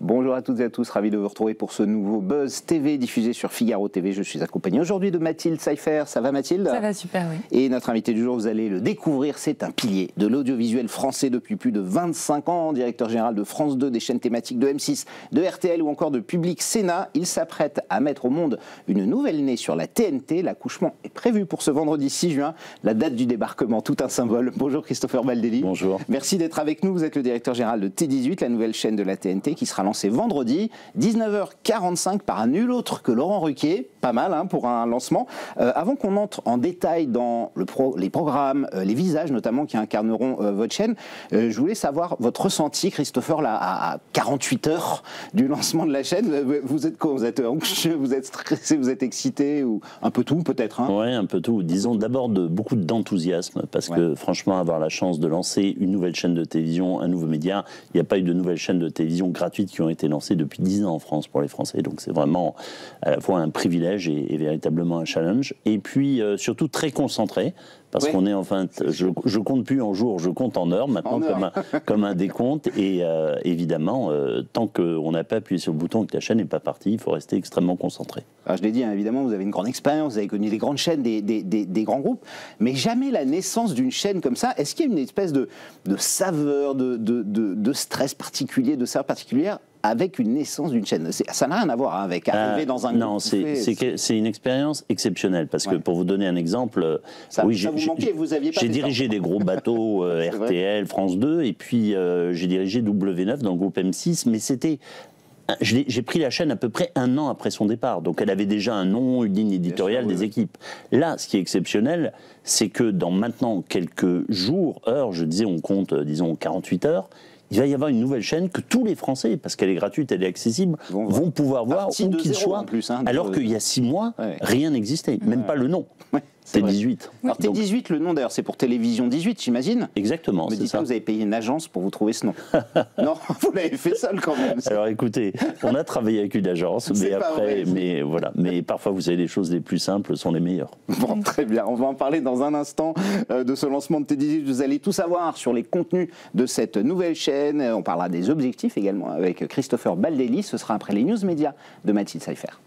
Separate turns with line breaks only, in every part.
Bonjour à toutes et à tous, ravi de vous retrouver pour ce nouveau Buzz TV diffusé sur Figaro TV. Je suis accompagné aujourd'hui de Mathilde Seifert. Ça va Mathilde?
Ça va super, oui.
Et notre invité du jour, vous allez le découvrir, c'est un pilier de l'audiovisuel français depuis plus de 25 ans, directeur général de France 2, des chaînes thématiques de M6, de RTL ou encore de Public Sénat. Il s'apprête à mettre au monde une nouvelle-née sur la TNT. L'accouchement est prévu pour ce vendredi 6 juin, la date du débarquement, tout un symbole. Bonjour Christopher Baldelli.
Bonjour.
Merci d'être avec nous. Vous êtes le directeur général de T18, la nouvelle chaîne de la TNT qui sera lancée vendredi, 19h45 par nul autre que Laurent Ruquier. Pas mal hein, pour un lancement. Avant qu'on entre en détail dans les programmes, les visages notamment qui incarneront votre chaîne, je voulais savoir votre ressenti, Christopher, là, à 48 heures du lancement de la chaîne. Vous êtes quoi? Vous êtes anxieux, vous êtes stressé, vous êtes excité ou un peu tout peut-être hein?
Oui, un peu tout. Disons d'abord beaucoup d'enthousiasme parce que franchement, avoir la chance de lancer une nouvelle chaîne de télévision, un nouveau média, il n'y a pas eu de nouvelles chaînes de télévision gratuites qui ont été lancées depuis 10 ans en France pour les Français. Donc c'est vraiment à la fois un privilège et véritablement un challenge. Et puis surtout très concentré. Parce qu'on est enfin, je compte plus en jours, je compte en heures maintenant comme un décompte. Et évidemment, tant qu'on n'a pas appuyé sur le bouton et que la chaîne n'est pas partie, il faut rester extrêmement concentré.
Alors je l'ai dit, hein, évidemment, vous avez une grande expérience, vous avez connu des grandes chaînes, des grands groupes, mais jamais la naissance d'une chaîne comme ça. Est-ce qu'il y a une espèce de saveur, de stress particulier, de saveur particulière avec une naissance d'une chaîne? Ça n'a rien à voir hein, avec arriver dans un...
Non, c'est une expérience exceptionnelle, parce que pour vous donner un exemple, j'ai dirigé des gros bateaux RTL, France 2, et puis j'ai dirigé W9 dans le groupe M6, mais c'était... J'ai pris la chaîne à peu près un an après son départ, donc elle avait déjà un nom, une ligne éditoriale, des équipes. Là, ce qui est exceptionnel, c'est que dans maintenant quelques jours, heures, je disais, on compte, disons, 48 heures, il va y avoir une nouvelle chaîne que tous les Français, parce qu'elle est gratuite, elle est accessible, vont pouvoir voir où qu'ils soient, alors qu'il y a 6 mois, rien n'existait, même pas le nom. T18.
Alors T18, le nom d'ailleurs, c'est pour Télévision 18, j'imagine.
Exactement,
c'est ça. Vous avez payé une agence pour vous trouver ce nom. Non, vous l'avez fait seul quand même.
Alors écoutez, on a travaillé avec une agence, mais après, voilà. Mais parfois, vous savez, les choses les plus simples sont les meilleures.
Bon, très bien. On va en parler dans un instant de ce lancement de T18. Vous allez tout savoir sur les contenus de cette nouvelle chaîne. On parlera des objectifs également avec Christopher Baldelli. Ce sera après les news médias de Mathilde Seifert.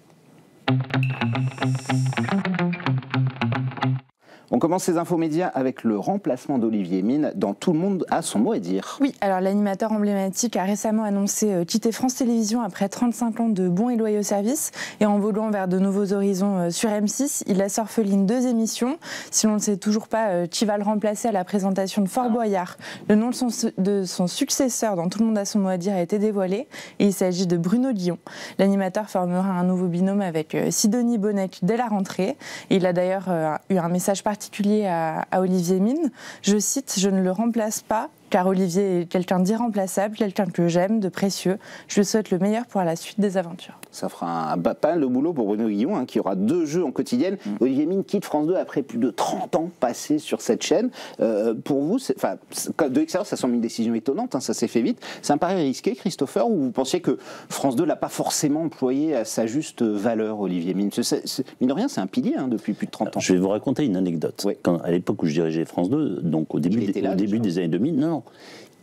On commence ces infos médias avec le remplacement d'Olivier Mine dans Tout le monde a son mot à dire.
Oui, alors l'animateur emblématique a récemment annoncé quitter France Télévisions après 35 ans de bons et loyaux services et en volant vers de nouveaux horizons sur M6. Il laisse orpheline 2 émissions. Si l'on ne sait toujours pas qui va le remplacer à la présentation de Fort Boyard, le nom de son successeur dans Tout le monde a son mot à dire a été dévoilé et il s'agit de Bruno Guillon. L'animateur formera un nouveau binôme avec Sidonie Bonnec dès la rentrée. Et il a d'ailleurs eu un message particulier à Olivier Mine. Je cite, « Je ne le remplace pas, car Olivier est quelqu'un d'irremplaçable, quelqu'un que j'aime, de précieux. Je lui souhaite le meilleur pour la suite des aventures. »
Ça fera pas mal de boulot pour Bruno Guillon, hein, qui aura 2 jeux en quotidienne. Olivier Mine quitte France 2 après plus de 30 ans passés sur cette chaîne. Pour vous, de l'extérieur, ça semble une décision étonnante, hein, ça s'est fait vite. C'est un pari risqué, Christopher, ou vous pensiez que France 2 ne l'a pas forcément employé à sa juste valeur, Olivier Mine? Mine de rien, c'est un pilier hein, depuis plus de 30 ans.
Je vais vous raconter une anecdote. À l'époque où je dirigeais France 2, donc au début des années 2000, non.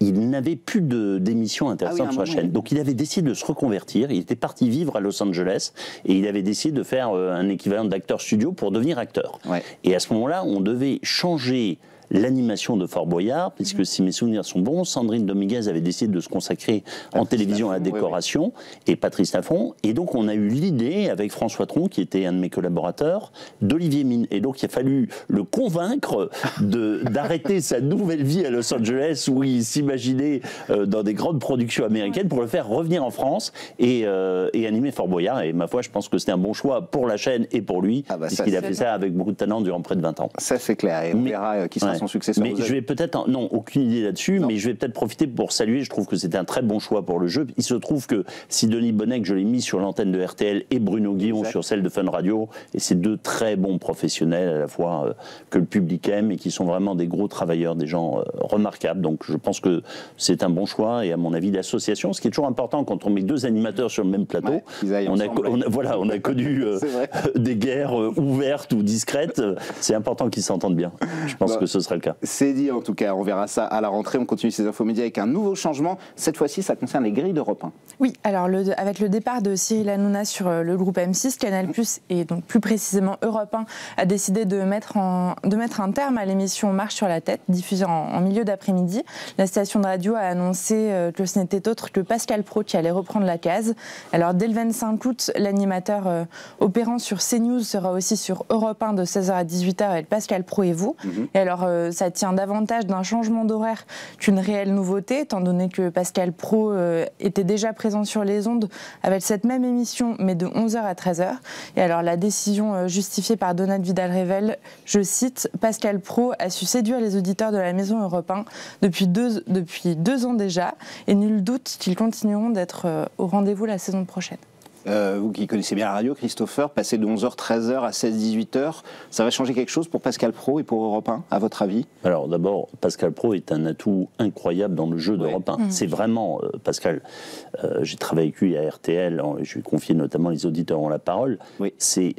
Il n'avait plus d'émissions intéressantes sur la chaîne. Donc il avait décidé de se reconvertir. Il était parti vivre à Los Angeles et il avait décidé de faire un équivalent d'acteur studio pour devenir acteur. Et à ce moment-là, on devait changer l'animation de Fort Boyard, puisque si mes souvenirs sont bons, Sandrine Dominguez avait décidé de se consacrer en télévision à la décoration, et Patrice Laffont, et donc on a eu l'idée, avec François Tron, qui était un de mes collaborateurs, d'Olivier Mine. Et donc il a fallu le convaincre d'arrêter sa nouvelle vie à Los Angeles, où il s'imaginait dans des grandes productions américaines, pour le faire revenir en France et animer Fort Boyard. Et ma foi, je pense que c'était un bon choix pour la chaîne et pour lui, puisqu'il a fait ça avec beaucoup de talent durant près de 20 ans.
Ça c'est clair, et on verra qui sera son successeur.
Mais je vais peut-être, non, aucune idée là-dessus, mais je vais peut-être profiter pour saluer, je trouve que c'était un très bon choix pour le jeu. Il se trouve que Sidonie Bonnec, je l'ai mis sur l'antenne de RTL, et Bruno Guillon sur celle de Fun Radio, et c'est deux très bons professionnels à la fois que le public aime et qui sont vraiment des gros travailleurs, des gens remarquables. Donc je pense que c'est un bon choix, et à mon avis l'association, ce qui est toujours important quand on met deux animateurs sur le même plateau, on a connu des guerres ouvertes ou discrètes, c'est important qu'ils s'entendent bien. Je pense que ce sera le cas.
C'est dit en tout cas, on verra ça à la rentrée. On continue ces infos médias avec un nouveau changement. Cette fois-ci, ça concerne les grilles d'Europe 1.
Oui, alors avec le départ de Cyril Hanouna sur le groupe M6, Canal+, et donc plus précisément Europe 1, a décidé de mettre un terme à l'émission Marche sur la tête, diffusée en milieu d'après-midi. La station de radio a annoncé que ce n'était autre que Pascal Praud qui allait reprendre la case. Alors dès le 25 août, l'animateur opérant sur CNews sera aussi sur Europe 1 de 16h à 18h avec Pascal Praud et vous. Et alors ça tient davantage d'un changement d'horaire qu'une réelle nouveauté, étant donné que Pascal Praud était déjà présent sur les ondes avec cette même émission, mais de 11h à 13h. Et alors la décision justifiée par Donat Vidal-Revel, je cite, Pascal Praud a su séduire les auditeurs de la Maison Europe 1 depuis deux ans déjà, et nul doute qu'ils continueront d'être au rendez-vous la saison prochaine.
Vous qui connaissez bien la radio, Christopher, passer de 11h, 13h à 16-18h, ça va changer quelque chose pour Pascal Praud et pour Europe 1, à votre avis?
Alors d'abord, Pascal Praud est un atout incroyable dans le jeu d'Europe 1. C'est vraiment, Pascal, j'ai travaillé avec lui à RTL, je lui ai confié notamment Les auditeurs ont la parole, c'est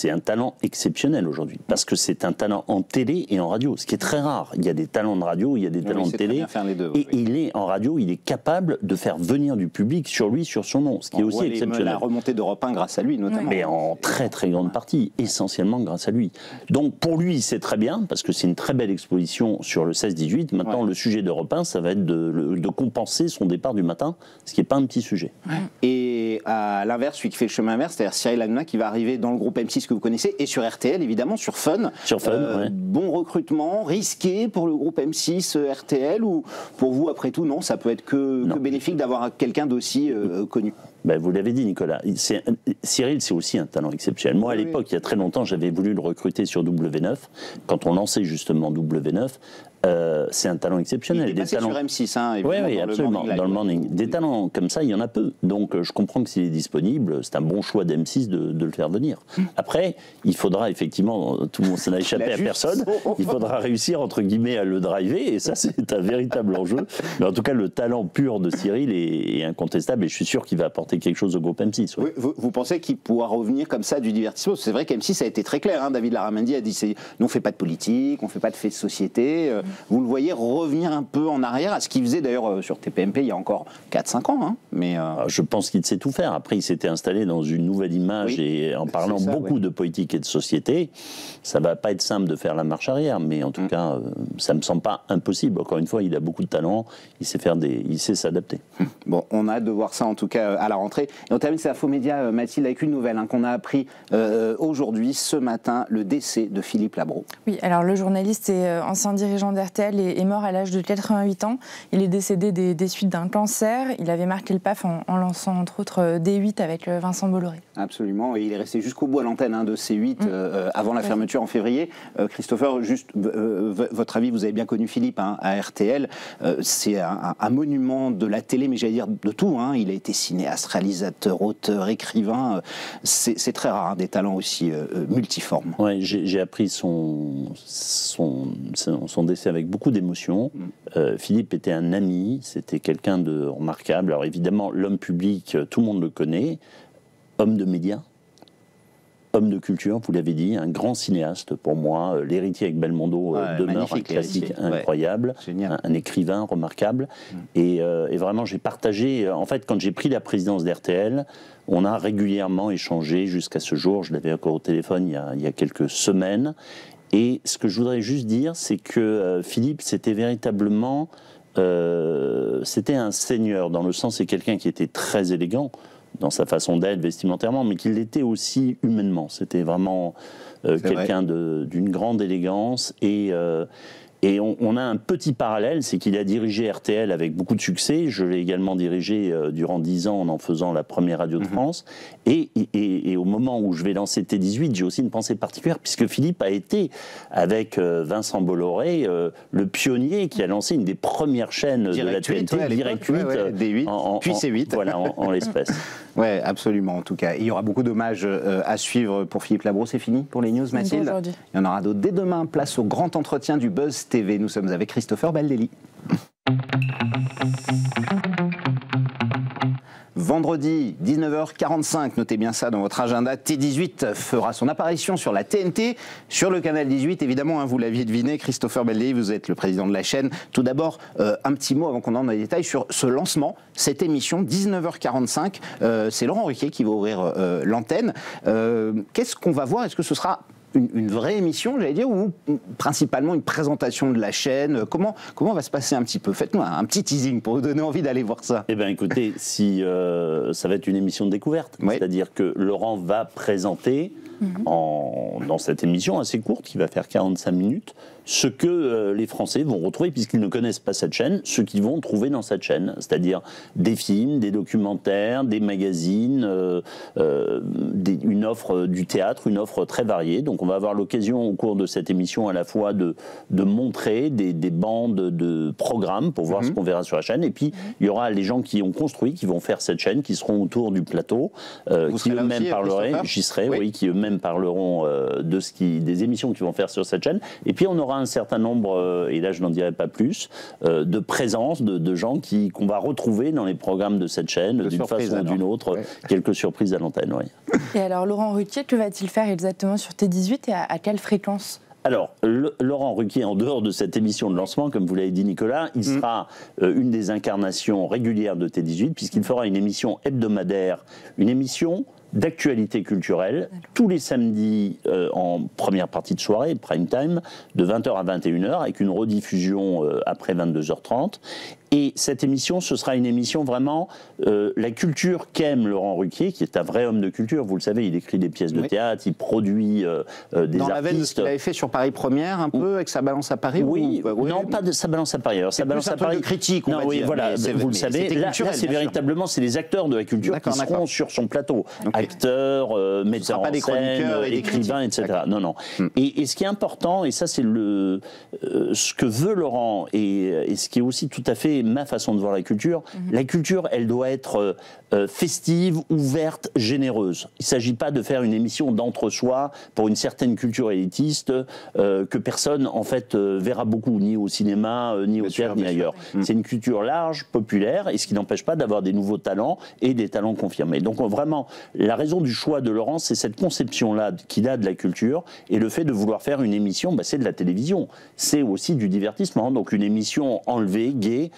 un talent exceptionnel aujourd'hui, parce que c'est un talent en télé et en radio, ce qui est très rare. Il y a des talents de radio, il y a des talents de télé, et il est en radio, il est capable de faire venir du public sur lui, sur son nom, ce qui est aussi exceptionnel.
La remontée d'Europe 1 grâce à lui, notamment.
Mais en très très grande partie, essentiellement grâce à lui. Donc pour lui, c'est très bien, parce que c'est une très belle exposition sur le 16-18. Maintenant, le sujet d'Europe 1, ça va être de compenser son départ du matin, ce qui n'est pas un petit sujet.
Et à l'inverse, celui qui fait le chemin inverse, c'est-à-dire Cyril Hanouna qui va arriver dans le groupe M6 que vous connaissez, et sur RTL, évidemment, sur Fun.
Sur Fun,
Bon recrutement, risqué pour le groupe M6 RTL, ou pour vous, après tout, non, ça peut être que bénéfique d'avoir quelqu'un d'aussi connu?
Ben, vous l'avez dit, Nicolas. Cyril, c'est aussi un talent exceptionnel. Moi, à l'époque, il y a très longtemps, j'avais voulu le recruter sur W9. Quand on lançait justement W9, c'est un talent exceptionnel.
Il est passé sur M6, hein,
oui, absolument, dans le morning. Des talents comme ça, il y en a peu. Donc, je comprends que s'il est disponible, c'est un bon choix d'M6 de le faire venir. Après, il faudra effectivement, tout le monde, ça n'a échappé à personne, il faudra réussir, entre guillemets, à le driver, et ça, c'est un véritable enjeu. Mais en tout cas, le talent pur de Cyril est incontestable, et je suis sûr qu'il va apporter quelque chose au groupe M6.
Oui, vous pensez qu'il pourra revenir comme ça du divertissement? C'est vrai qu'M6 a été très clair, hein. David Larramendy a dit nous on ne fait pas de politique, on ne fait pas de faits de société. Vous le voyez revenir un peu en arrière à ce qu'il faisait d'ailleurs sur TPMP il y a encore 4-5 ans. Hein. Mais
je pense qu'il sait tout faire. Après, il s'était installé dans une nouvelle image et en parlant beaucoup de politique et de société, ça ne va pas être simple de faire la marche arrière, mais en tout cas, ça ne me semble pas impossible. Encore une fois, il a beaucoup de talent, il sait s'adapter.
Bon, on a hâte de voir ça en tout cas à la rentrée. Et on termine ces infos médias, Mathilde, avec une nouvelle qu'on a appris aujourd'hui, ce matin, le décès de Philippe Labro.
Oui, alors le journaliste et ancien dirigeant d'RTL est mort à l'âge de 88 ans. Il est décédé des suites d'un cancer. Il avait marqué le PAF en lançant entre autres D8 avec Vincent Bolloré.
Absolument, et il est resté jusqu'au bout à l'antenne de C8 avant la fermeture en février. Christopher, juste votre avis, vous avez bien connu Philippe à RTL. C'est un monument de la télé, mais j'allais dire de tout. Il a été cinéaste, réalisateur, auteur, écrivain. C'est très rare, des talents aussi multiformes.
Ouais, j'ai appris son décès avec beaucoup d'émotion. Philippe était un ami, c'était quelqu'un de remarquable. Alors évidemment, l'homme public, tout le monde le connaît. Homme de médias, homme de culture, vous l'avez dit, un grand cinéaste pour moi. L'Héritier avec Belmondo demeure un classique incroyable, un écrivain remarquable. Et vraiment, j'ai partagé, en fait, quand j'ai pris la présidence d'RTL, on a régulièrement échangé jusqu'à ce jour. Je l'avais encore au téléphone il y a quelques semaines. Et ce que je voudrais juste dire, c'est que Philippe, c'était véritablement... c'était un seigneur, dans le sens, c'est quelqu'un qui était très élégant dans sa façon d'être vestimentairement, mais qu'il l'était aussi humainement. C'était vraiment quelqu'un d'une grande élégance et Et on a un petit parallèle, c'est qu'il a dirigé RTL avec beaucoup de succès. Je l'ai également dirigé durant 10 ans en faisant la première radio de France. Et au moment où je vais lancer T18, j'ai aussi une pensée particulière, puisque Philippe a été, avec Vincent Bolloré, le pionnier qui a lancé une des premières chaînes de la TNT, Direct 8,
D8, puis C8.
Voilà, en l'espèce.
Oui, absolument, en tout cas. Il y aura beaucoup d'hommages à suivre pour Philippe Labro. C'est fini pour les news, Mathilde? Il y en aura d'autres dès demain. Place au grand entretien du Buzz TV. Nous sommes avec Christopher Baldelli. Vendredi, 19h45, notez bien ça dans votre agenda, T18 fera son apparition sur la TNT, sur le canal 18. Évidemment, vous l'aviez deviné, Christopher Baldelli, vous êtes le président de la chaîne. Tout d'abord, un petit mot avant qu'on entre dans les détails sur ce lancement, cette émission, 19h45. C'est Laurent Ruquier qui va ouvrir l'antenne. Qu'est-ce qu'on va voir? Est-ce que ce sera une vraie émission, j'allais dire, ou principalement une présentation de la chaîne? Comment va se passer un petit peu? Faites-nous un petit teasing pour vous donner envie d'aller voir ça.
Eh bien, écoutez, ça va être une émission de découverte. Oui. C'est-à-dire que Laurent va présenter dans cette émission assez courte, qui va faire 45 minutes, ce que les Français vont retrouver, puisqu'ils ne connaissent pas cette chaîne, ce qu'ils vont trouver dans cette chaîne, c'est-à-dire des films, des documentaires, des magazines, une offre du théâtre, une offre très variée. Donc on va avoir l'occasion au cours de cette émission à la fois de montrer des bandes de programmes pour voir ce qu'on verra sur la chaîne, et puis il y aura les gens qui ont construit, qui vont faire cette chaîne, qui seront autour du plateau, qui eux-mêmes parleraient, j'y serai, oui, qui eux-mêmes parleront des émissions qu'ils vont faire sur cette chaîne, et puis on aura un certain nombre, et là je n'en dirai pas plus, de présences de gens qu'on va retrouver dans les programmes de cette chaîne, d'une façon ou d'une autre, quelques surprises à l'antenne. Oui.
Et alors Laurent Ruquier, que va-t-il faire exactement sur T18 et à quelle fréquence ?
Alors, Laurent Ruquier, en dehors de cette émission de lancement, comme vous l'avez dit Nicolas, il sera une des incarnations régulières de T18, puisqu'il fera une émission hebdomadaire, une émission d'actualité culturelle, tous les samedis en première partie de soirée, prime time, de 20h à 21h, avec une rediffusion après 22h30. Et cette émission, ce sera une émission vraiment la culture qu'aime Laurent Ruquier, qui est un vrai homme de culture. Vous le savez, il écrit des pièces de théâtre, il produit des artistes.
Dans la veine de ce qu'il avait fait sur Paris Première, un peu, avec Sa balance à Paris.
Oui, non, pas de Sa balance à Paris.
C'est plus un truc de critique, on va dire.
Voilà, vous le savez. Là, c'est véritablement, c'est les acteurs de la culture qui seront sur son plateau. Acteurs, metteurs en scène, écrivains, etc. Non. Et ce qui est important, et ça c'est ce que veut Laurent, et ce qui est aussi tout à fait ma façon de voir la culture, elle doit être festive, ouverte, généreuse. Il ne s'agit pas de faire une émission d'entre-soi pour une certaine culture élitiste que personne, en fait, verra beaucoup, ni au cinéma, ni au théâtre, ni ailleurs. C'est une culture large, populaire, et ce qui n'empêche pas d'avoir des nouveaux talents et des talents confirmés. Donc vraiment, la raison du choix de Laurent, c'est cette conception-là qu'il a de la culture, et le fait de vouloir faire une émission, c'est de la télévision. C'est aussi du divertissement, donc une émission enlevée, gaie,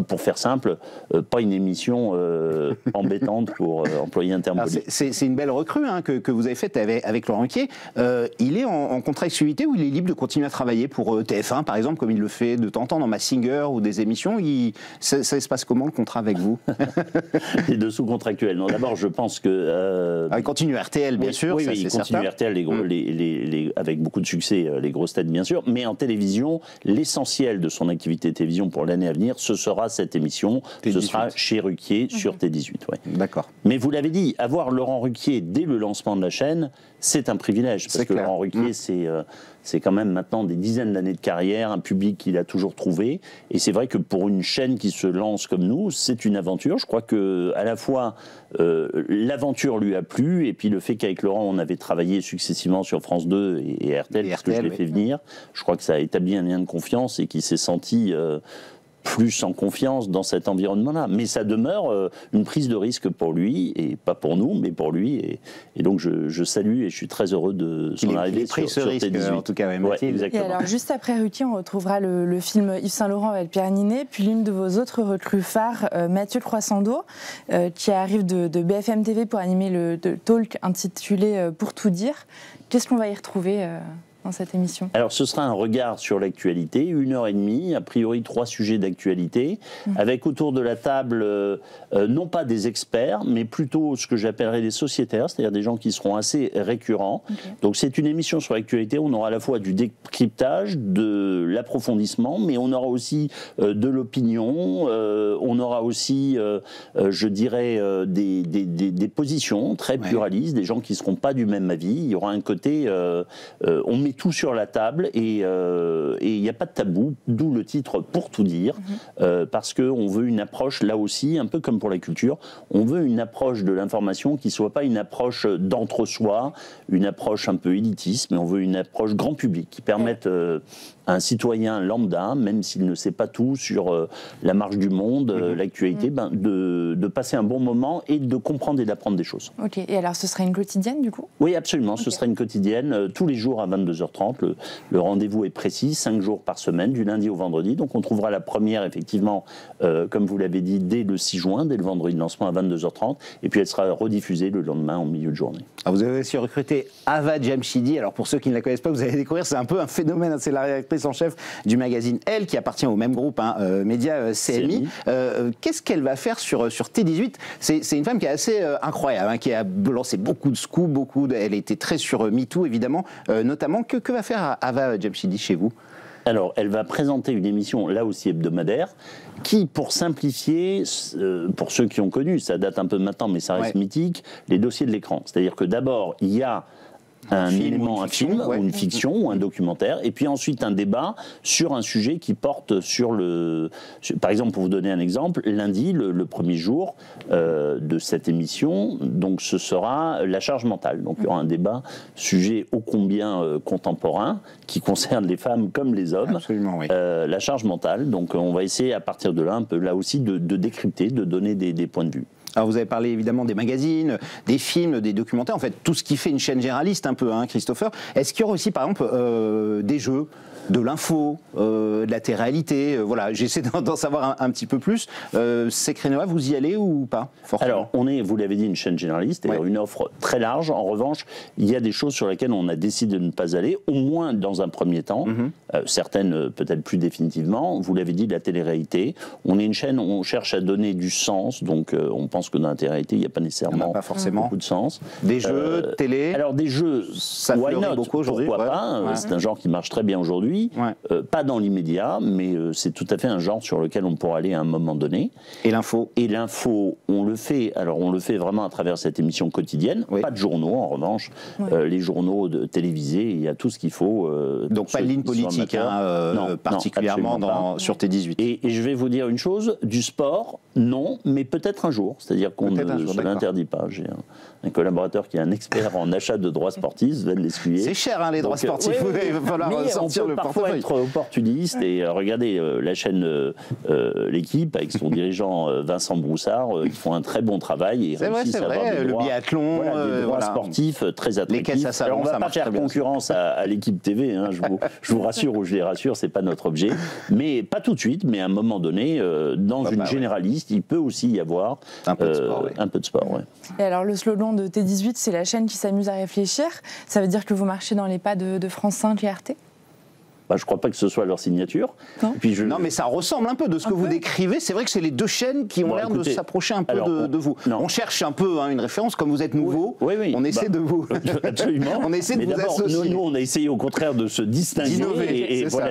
pour faire simple, pas une émission embêtante pour employer un terme poli.
C'est une belle recrue que vous avez faite avec Laurent Ruquier. Il est en contrat exclusivité ou il est libre de continuer à travailler pour TF1, par exemple, comme il le fait de temps en temps dans Massinger ou des émissions? Ça se passe comment, le contrat avec vous?
Les dessous contractuels. Non, d'abord, je pense que...
il continue RTL, bien sûr.
Oui, il continue RTL, avec beaucoup de succès, les grosses têtes, bien sûr. Mais en télévision, l'essentiel de son activité télévision pour l'année à venir, ce sera cette émission, ce sera chez Ruquier sur T18. Ouais.
D'accord.
Mais vous l'avez dit, avoir Laurent Ruquier dès le lancement de la chaîne, c'est un privilège. Parce que Laurent Ruquier, c'est quand même maintenant des dizaines d'années de carrière, un public qu'il a toujours trouvé. Et c'est vrai que pour une chaîne qui se lance comme nous, c'est une aventure. Je crois que à la fois l'aventure lui a plu, et puis le fait qu'avec Laurent, on avait travaillé successivement sur France 2 et RTL, parce que je l'ai fait venir, je crois que ça a établi un lien de confiance et qu'il s'est senti... plus en confiance dans cet environnement-là. Mais ça demeure une prise de risque pour lui, et pas pour nous, mais pour lui. Et donc je salue et je suis très heureux de son arrivée sur T18.
En tout cas, Mathilde.
Et alors, juste après Ruquier, on retrouvera le film Yves Saint-Laurent avec Pierre Ninet, puis l'une de vos autres recrues phares, Mathieu Croissant-d'Eau, qui arrive de BFM TV pour animer le talk intitulé Pour tout dire. Qu'est-ce qu'on va y retrouver dans cette émission?
Alors ce sera un regard sur l'actualité, 1h30, a priori 3 sujets d'actualité, avec autour de la table non pas des experts, mais plutôt ce que j'appellerais des sociétaires, c'est-à-dire des gens qui seront assez récurrents. Donc c'est une émission sur l'actualité, on aura à la fois du décryptage, de l'approfondissement, mais on aura aussi de l'opinion, on aura aussi, je dirais, des positions très pluralistes, des gens qui ne seront pas du même avis. Il y aura un côté, on met tout sur la table et il n'y a pas de tabou, d'où le titre Pour tout dire, parce qu'on veut une approche, là aussi, un peu comme pour la culture, on veut une approche de l'information qui ne soit pas une approche d'entre-soi, une approche un peu élitiste, mais on veut une approche grand public qui permette à un citoyen lambda, même s'il ne sait pas tout sur la marche du monde, l'actualité, de passer un bon moment et de comprendre et d'apprendre des choses.
Ok, et alors ce serait une quotidienne du coup?
Oui, absolument, ce sera une quotidienne, tous les jours à 22h30. Le rendez-vous est précis, 5 jours par semaine, du lundi au vendredi. Donc on trouvera la première, effectivement, comme vous l'avez dit, dès le 6 juin, dès le vendredi de lancement à 22h30. Et puis elle sera rediffusée le lendemain en milieu de journée.
Alors vous avez aussi recruté Ava Jamshidi. Alors pour ceux qui ne la connaissent pas, vous allez découvrir, c'est un peu un phénomène. C'est la rédactrice en chef du magazine Elle, qui appartient au même groupe, Média CMI. Qu'est-ce qu'elle va faire sur T18? C'est une femme qui est assez incroyable, qui a lancé beaucoup de scoops, elle était très sur MeToo, évidemment, notamment. Que va faire Ava Jamshidi chez vous?
Alors, elle va présenter une émission, là aussi hebdomadaire, qui, pour simplifier, pour ceux qui ont connu, ça date un peu maintenant, mais ça reste mythique, les dossiers de l'écran. C'est-à-dire que d'abord, il y a un élément, un film, ou une fiction, ou un documentaire, et puis ensuite un débat sur un sujet qui porte sur le... Par exemple, pour vous donner un exemple, lundi, le premier jour de cette émission, donc ce sera la charge mentale. Donc il y aura un débat, sujet ô combien contemporain, qui concerne les femmes comme les hommes.
Absolument, oui.
La charge mentale, donc on va essayer à partir de là, un peu là aussi, de décrypter, de donner des points de vue.
Alors vous avez parlé évidemment des magazines, des films, des documentaires, en fait tout ce qui fait une chaîne généraliste un peu, Christopher. Est-ce qu'il y aura aussi par exemple des jeux, de l'info, de la télé-réalité, voilà, j'essaie d'en savoir un petit peu plus. Ces créneaux-là, vous y allez ou pas forcément? Alors
on est, vous l'avez dit, une chaîne généraliste, c'est-à-dire une offre très large. En revanche, il y a des choses sur lesquelles on a décidé de ne pas aller, au moins dans un premier temps, certaines peut-être plus définitivement. Vous l'avez dit, la télé-réalité. On est une chaîne où on cherche à donner du sens, donc on pense que dans la télé-réalité, il n'y a pas nécessairement beaucoup de sens.
Des jeux, télé.
Alors des jeux,
ça fleurit beaucoup aujourd'hui.
Pourquoi pas? C'est un genre qui marche très bien aujourd'hui. Pas dans l'immédiat, mais c'est tout à fait un genre sur lequel on pourra aller à un moment donné.
Et l'info?
Et l'info, on le fait. Alors on le fait vraiment à travers cette émission quotidienne. Pas de journaux, en revanche. Les journaux télévisés, il y a tout ce qu'il faut.
Donc pas de ligne politique, particulièrement sur T18.
Et je vais vous dire une chose, du sport, non, mais peut-être un jour. C'est-à-dire qu'on ne se l'interdit pas. J'ai un collaborateur qui est un expert en achat de droits sportifs, Sven Lescuyer.
C'est cher, les droits sportifs. Il va falloir sortir le portefeuille.
On peut parfois être opportuniste et regardez la chaîne L'équipe avec son dirigeant Vincent Broussard, ils font un très bon travail et réussissent à avoir des droits,
le biathlon,
des droits sportifs très attractifs.
Les caisses à salon,
on ne va pas faire concurrence à l'équipe TV, je vous rassure ou je les rassure, c'est pas notre objet, mais pas tout de suite, mais à un moment donné, dans une généraliste, il peut aussi y avoir un peu de sport.
Et alors le slogan de T18, c'est la chaîne qui s'amuse à réfléchir. Ça veut dire que vous marchez dans les pas de France 5 et RT?
Je ne crois pas que ce soit leur signature.
Non,
et puis
non mais ça ressemble un peu de ce que vous décrivez. C'est vrai que c'est les deux chaînes qui ont l'air de s'approcher un peu de vous. On cherche un peu une référence, comme vous êtes nouveau, on essaie de vous...
Absolument.
On essaie de vous associer.
Nous, on a essayé au contraire de se distinguer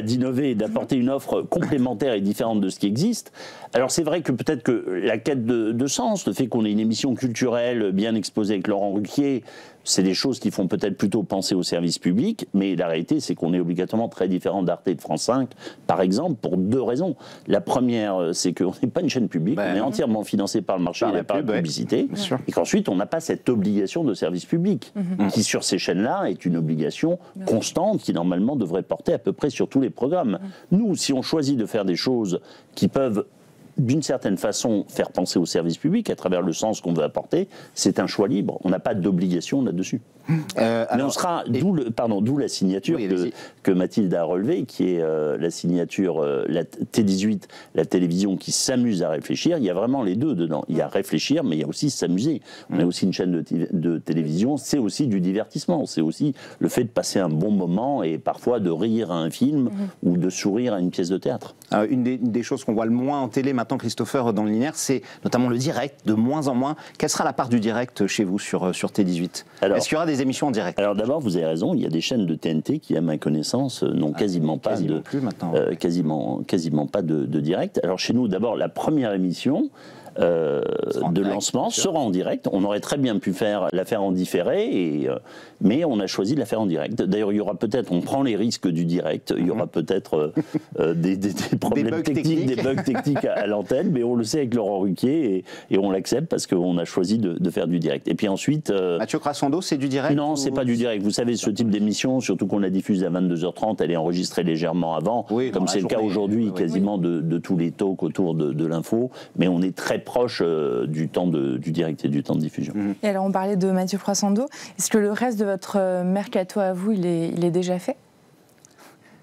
d'innover et d'apporter une offre complémentaire et différente de ce qui existe. Alors c'est vrai que peut-être que la quête de sens, le fait qu'on ait une émission culturelle bien exposée avec Laurent Ruquier, c'est des choses qui font peut-être plutôt penser au service public, mais la réalité, c'est qu'on est obligatoirement très différent d'Arte et de France 5, par exemple, pour deux raisons. La première, c'est qu'on n'est pas une chaîne publique, on est entièrement financé par le marché et par la publicité, et qu'ensuite, on n'a pas cette obligation de service public, qui sur ces chaînes-là est une obligation constante, qui normalement devrait porter à peu près sur tous les programmes. Nous, si on choisit de faire des choses qui peuvent d'une certaine façon, faire penser au service public à travers le sens qu'on veut apporter, c'est un choix libre. On n'a pas d'obligation là-dessus. Mais on sera, d'où la signature que Mathilde a relevée, qui est la signature, la T18, la télévision qui s'amuse à réfléchir. Il y a vraiment les deux dedans. Il y a réfléchir, mais il y a aussi s'amuser. On est aussi une chaîne de télévision, c'est aussi du divertissement, c'est aussi le fait de passer un bon moment et parfois de rire à un film ou de sourire à une pièce de théâtre.
Une des choses qu'on voit le moins en télé maintenant, Christopher, dans le linéaire, c'est notamment le direct, de moins en moins. Quelle sera la part du direct chez vous sur T18 ? Est-ce qu'il y aura des émissions en direct ?
Alors d'abord, vous avez raison, il y a des chaînes de TNT qui, à ma connaissance, n'ont quasiment pas de direct. Alors chez nous, d'abord, la première émission de lancement sera en direct. On aurait très bien pu la faire en différé, mais on a choisi de la faire en direct. D'ailleurs, il y aura peut-être, on prend les risques du direct, il y aura peut-être des problèmes techniques, des bugs techniques à l'antenne, mais on le sait avec Laurent Ruquier et on l'accepte parce qu'on a choisi de faire du direct. Et puis ensuite...
Mathieu Crassando, c'est du direct ?
Non, c'est pas du direct. Vous savez, ce type d'émission, surtout qu'on la diffuse à 22h30, elle est enregistrée légèrement avant, comme c'est le cas aujourd'hui quasiment de tous les talks autour de l'info, mais on est très proche du temps du direct et du temps de diffusion.
Et alors on parlait de Mathieu Crassando, est-ce que le reste de votre mercato à vous, il est déjà fait ?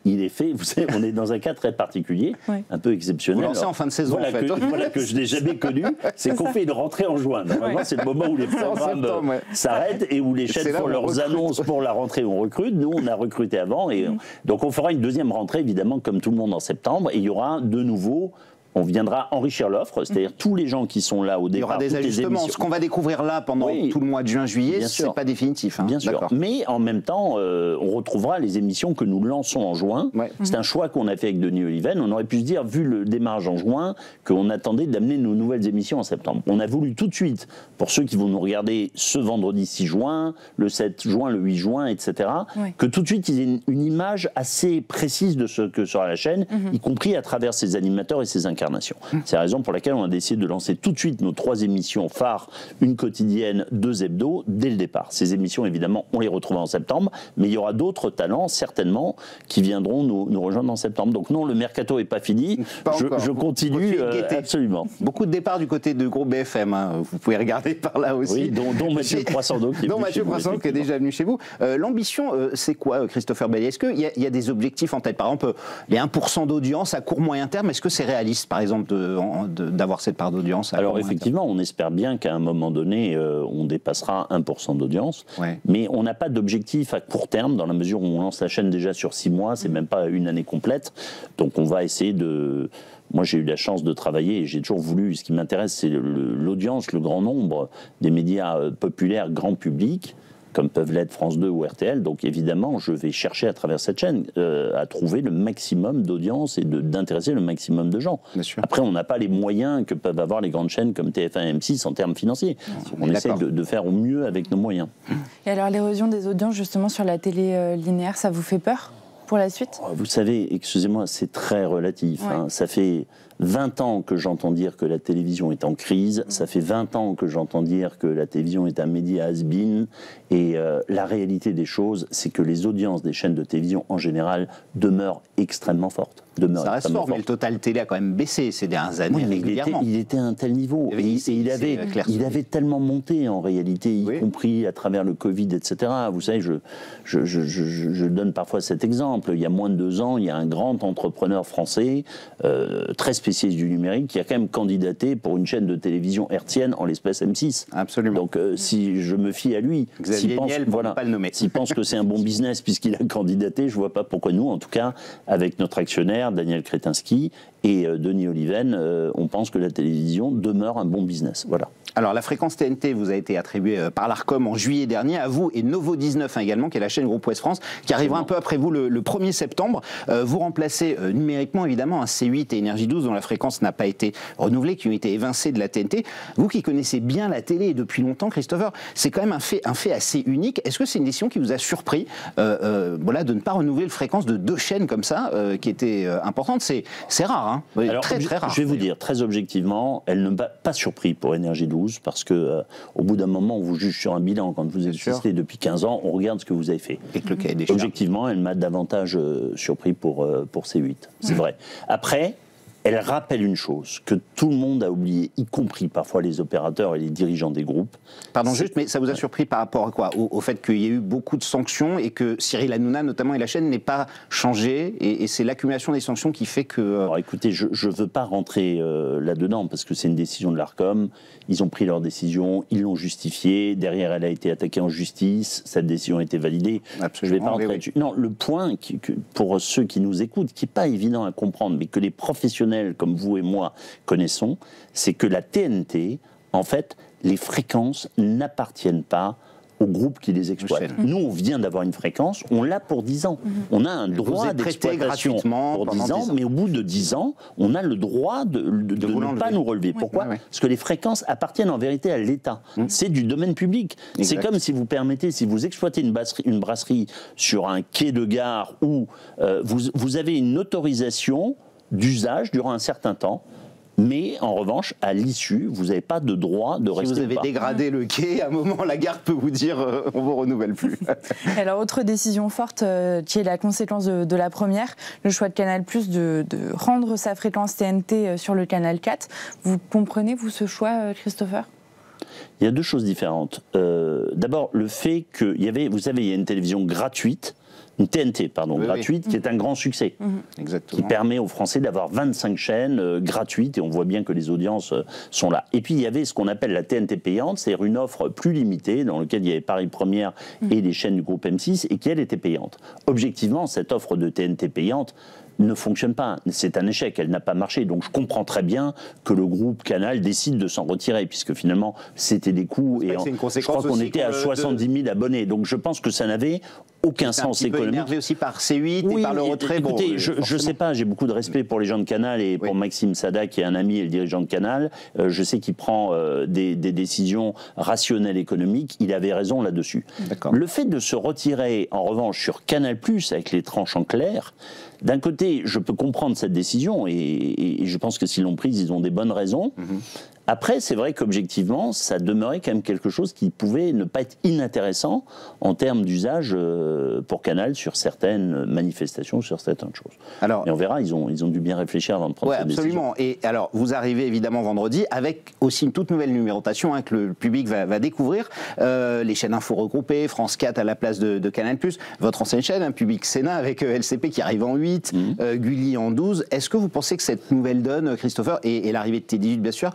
Il est fait, vous savez, on est dans un cas très particulier, un peu exceptionnel.
Vous lancez en fin de saison,
voilà, en fait. Voilà que je n'ai jamais connu, c'est qu'on fait une rentrée en juin. Normalement, c'est le moment où les programmes s'arrêtent et où les chaînes font leurs annonces pour la rentrée, on recrute. Nous, on a recruté avant. Et donc, on fera une deuxième rentrée, évidemment, comme tout le monde en septembre. Et il y aura de nouveau... On viendra enrichir l'offre, c'est-à-dire tous les gens qui sont là au départ.
Il y aura des ajustements. Ce qu'on va découvrir là pendant tout le mois de juin-juillet, c'est pas définitif.
Bien sûr. Mais en même temps, on retrouvera les émissions que nous lançons en juin. C'est un choix qu'on a fait avec Denis Oliven. On aurait pu se dire, vu le démarrage en juin, qu'on attendait d'amener nos nouvelles émissions en septembre. On a voulu tout de suite, pour ceux qui vont nous regarder ce vendredi 6 juin, le 7 juin, le 8 juin, etc., que tout de suite ils aient une image assez précise de ce que sera la chaîne, y compris à travers ses animateurs et ses incarnations. C'est la raison pour laquelle on a décidé de lancer tout de suite nos 3 émissions phares, une quotidienne, 2 hebdos, dès le départ. Ces émissions, évidemment, on les retrouvera en septembre, mais il y aura d'autres talents, certainement, qui viendront nous rejoindre en septembre. Donc non, le mercato n'est pas fini. Je continue, absolument.
Beaucoup de départs du côté de groupe BFM. Vous pouvez regarder par là aussi.
Oui, dont Mathieu Crassando qui
est déjà venu chez vous. L'ambition, c'est quoi, Christopher Bailly ? Est-ce qu'il y a des objectifs en tête ? Par exemple, les 1% d'audience à court moyen terme, est-ce que c'est réaliste, par exemple, d'avoir cette part d'audience?
Alors effectivement, on espère bien qu'à un moment donné, on dépassera 1% d'audience, mais on n'a pas d'objectif à court terme, dans la mesure où on lance la chaîne déjà sur 6 mois, c'est même pas une année complète, donc on va essayer de... Moi, j'ai eu la chance de travailler et j'ai toujours voulu, ce qui m'intéresse, c'est l'audience, le grand nombre des médias populaires, grand public, comme peuvent l'être France 2 ou RTL. Donc évidemment, je vais chercher à travers cette chaîne à trouver le maximum d'audience et d'intéresser le maximum de gens. Après, on n'a pas les moyens que peuvent avoir les grandes chaînes comme TF1 et M6 en termes financiers. On essaie de faire au mieux avec nos moyens.
Et alors l'érosion des audiences justement sur la télé linéaire, ça vous fait peur pour la suite?
Vous savez, excusez-moi, c'est très relatif. Ça fait 20 ans que j'entends dire que la télévision est en crise, ça fait 20 ans que j'entends dire que la télévision est un média has-been, et la réalité des choses, c'est que les audiences des chaînes de télévision en général demeurent extrêmement fortes.
Ça reste fort, mais le total télé a quand même baissé ces dernières années régulièrement.
Il était à un tel niveau, et il avait tellement monté en réalité, y compris à travers le Covid, etc. Vous savez, je donne parfois cet exemple. Il y a moins de 2 ans, il y a un grand entrepreneur français, très spécialiste du numérique, qui a quand même candidaté pour une chaîne de télévision hertzienne, en l'espèce M6.
Absolument.
Donc si je me fie à lui,
Xavier Niel, pas le nommer.
S'il pense que c'est un bon business puisqu'il a candidaté, je ne vois pas pourquoi nous, en tout cas, avec notre actionnaire, Daniel Kretinsky, et Denis Oliven, on pense que la télévision demeure un bon business. Voilà.
Alors, la fréquence TNT vous a été attribuée par l'Arcom en juillet dernier, à vous et Novo 19 également, qui est la chaîne Groupe Ouest France, qui arrivera un peu après vous le 1er septembre. Vous remplacez numériquement, évidemment, un C8 et Énergie 12 dont la fréquence n'a pas été renouvelée, qui ont été évincés de la TNT. Vous qui connaissez bien la télé depuis longtemps, Christopher, c'est quand même un fait assez unique. Est-ce que c'est une décision qui vous a surpris de ne pas renouveler la fréquence de 2 chaînes comme ça, qui était importante? C'est rare, hein.
Alors, très rare. Je vais vous dire, très objectivement, elle ne m'a pas surpris pour Énergie 12, parce que au bout d'un moment, on vous juge sur un bilan. Quand vous existez depuis 15 ans, on regarde ce que vous avez fait.
Et que le cahier des charges.
Objectivement, elle m'a davantage surpris pour C8. C'est vrai. Après, Elle rappelle une chose que tout le monde a oublié, y compris parfois les opérateurs et les dirigeants des groupes.
Pardon, juste, mais ça vous a surpris par rapport à quoi? Au fait qu'il y ait eu beaucoup de sanctions et que Cyril Hanouna, notamment, et la chaîne n'ait pas changé, et c'est l'accumulation des sanctions qui fait que...
Alors écoutez, je ne veux pas rentrer là-dedans, parce que c'est une décision de l'Arcom. Ils ont pris leur décision, ils l'ont justifiée. Derrière, elle a été attaquée en justice. Cette décision a été validée.
Absolument,
je ne vais pas rentrer là-dessus. Non, le point, pour ceux qui nous écoutent, qui n'est pas évident à comprendre, mais que les professionnels comme vous et moi connaissons, c'est que la TNT, en fait, les fréquences n'appartiennent pas au groupe qui les exploite. Nous, on vient d'avoir une fréquence, on l'a pour 10 ans. On a un droit d'exploitation pour 10 ans, mais au bout de 10 ans, on a le droit de ne pas nous relever. Pourquoi ? Parce que les fréquences appartiennent en vérité à l'État. C'est du domaine public. C'est comme si vous permettez, si vous exploitez une brasserie sur un quai de gare où vous avez une autorisation d'usage durant un certain temps, mais en revanche, à l'issue, vous n'avez pas de droit de rester.
Si vous avez dégradé le quai, à un moment, la gare peut vous dire on ne vous renouvelle plus.
Alors, autre décision forte qui est la conséquence de la première, le choix de Canal+ de rendre sa fréquence TNT sur le canal 4. Vous comprenez, vous, ce choix, Christopher ?
Il y a deux choses différentes. D'abord, le fait qu'il y avait, vous savez, il y a une télévision gratuite, une TNT, pardon, gratuite, qui est un grand succès, qui permet aux Français d'avoir 25 chaînes gratuites, et on voit bien que les audiences sont là. Et puis il y avait ce qu'on appelle la TNT payante, c'est-à-dire une offre plus limitée, dans laquelle il y avait Paris Première et les chaînes du groupe M6, et qui, elle, était payante. Objectivement, cette offre de TNT payante ne fonctionne pas, c'est un échec, elle n'a pas marché, donc je comprends très bien que le groupe Canal décide de s'en retirer, puisque finalement c'était des coûts, et je crois qu'on était à 70 000 abonnés, donc je pense que ça n'avait aucun sens économique.
Énervé aussi par C8 et par le retrait.
Écoutez, je ne sais pas, j'ai beaucoup de respect pour les gens de Canal et pour Maxime Sada, qui est un ami et le dirigeant de Canal. Je sais qu'il prend des décisions rationnelles économiques, il avait raison là-dessus. Le fait de se retirer, en revanche, sur Canal+, avec les tranches en clair, d'un côté, je peux comprendre cette décision, et je pense que s'ils l'ont prise, ils ont des bonnes raisons. Après, c'est vrai qu'objectivement, ça demeurait quand même quelque chose qui pouvait ne pas être inintéressant en termes d'usage pour Canal sur certaines manifestations, sur certaines choses. Alors, et on verra, ils ont dû bien réfléchir avant de prendre cette décision.
Absolument. Et alors, vous arrivez évidemment vendredi avec aussi une toute nouvelle numérotation que le public va découvrir. Les chaînes info regroupées, France 4 à la place de Canal+, votre ancienne chaîne, Public Sénat avec LCP qui arrive en 8, Gulli en 12. Est-ce que vous pensez que cette nouvelle donne, Christopher, et l'arrivée de T18 bien sûr,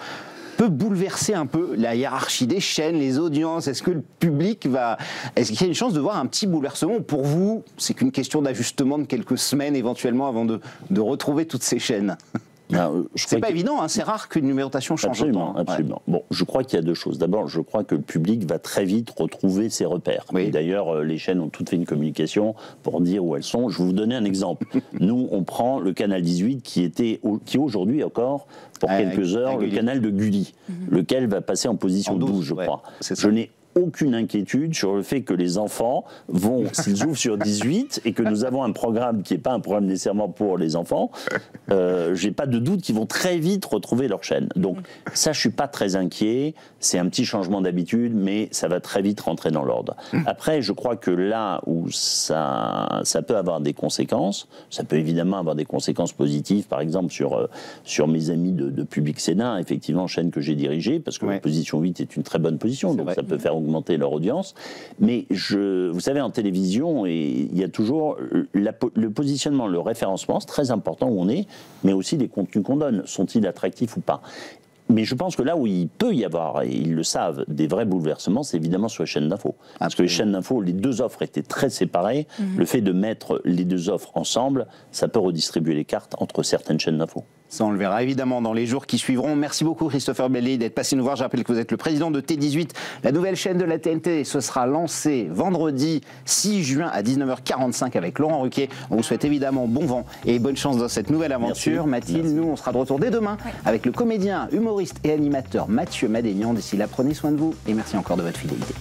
peut bouleverser un peu la hiérarchie des chaînes, les audiences? Est-ce que le public va... Est-ce qu'il y a une chance de voir un petit bouleversement? Pour vous, c'est qu'une question d'ajustement de quelques semaines éventuellement avant de retrouver toutes ces chaînes. C'est pas évident, c'est rare qu'une numérotation change.
Absolument, absolument. Bon, je crois qu'il y a deux choses. D'abord, je crois que le public va très vite retrouver ses repères. Et d'ailleurs, les chaînes ont toutes fait une communication pour dire où elles sont. Je vais vous donner un exemple. Nous, on prend le canal 18 qui est aujourd'hui encore, pour quelques heures, le canal de Gulli, lequel va passer en position 12, je crois. Je n'ai aucune inquiétude sur le fait que les enfants vont, s'ils ouvrent sur 18 et que nous avons un programme qui n'est pas un programme nécessairement pour les enfants, j'ai pas de doute qu'ils vont très vite retrouver leur chaîne. Donc ça, je suis pas très inquiet. C'est un petit changement d'habitude, mais ça va très vite rentrer dans l'ordre. Après, je crois que là où ça peut avoir des conséquences, ça peut évidemment avoir des conséquences positives, par exemple sur mes amis de Public Sénat, effectivement, chaîne que j'ai dirigée, parce que la position 8 est une très bonne position, donc ça peut faire augmenter leur audience. Mais vous savez, en télévision, il y a toujours le positionnement, le référencement, c'est très important où on est, mais aussi les contenus qu'on donne. Sont-ils attractifs ou pas? Mais je pense que là où il peut y avoir, et ils le savent, des vrais bouleversements, c'est évidemment sur les chaînes d'info. Parce que les chaînes d'info, les deux offres étaient très séparées. Le fait de mettre les deux offres ensemble, ça peut redistribuer les cartes entre certaines chaînes d'info.
Ça, on le verra évidemment dans les jours qui suivront. Merci beaucoup, Christopher Bailly, d'être passé nous voir. Je rappelle que vous êtes le président de T18, la nouvelle chaîne de la TNT. Ce sera lancé vendredi 6 juin à 19h45 avec Laurent Ruquier. On vous souhaite évidemment bon vent et bonne chance dans cette nouvelle aventure. Merci. Mathilde, nous, on sera de retour dès demain avec le comédien, humoriste et animateur Mathieu Madénian. D'ici là, prenez soin de vous et merci encore de votre fidélité.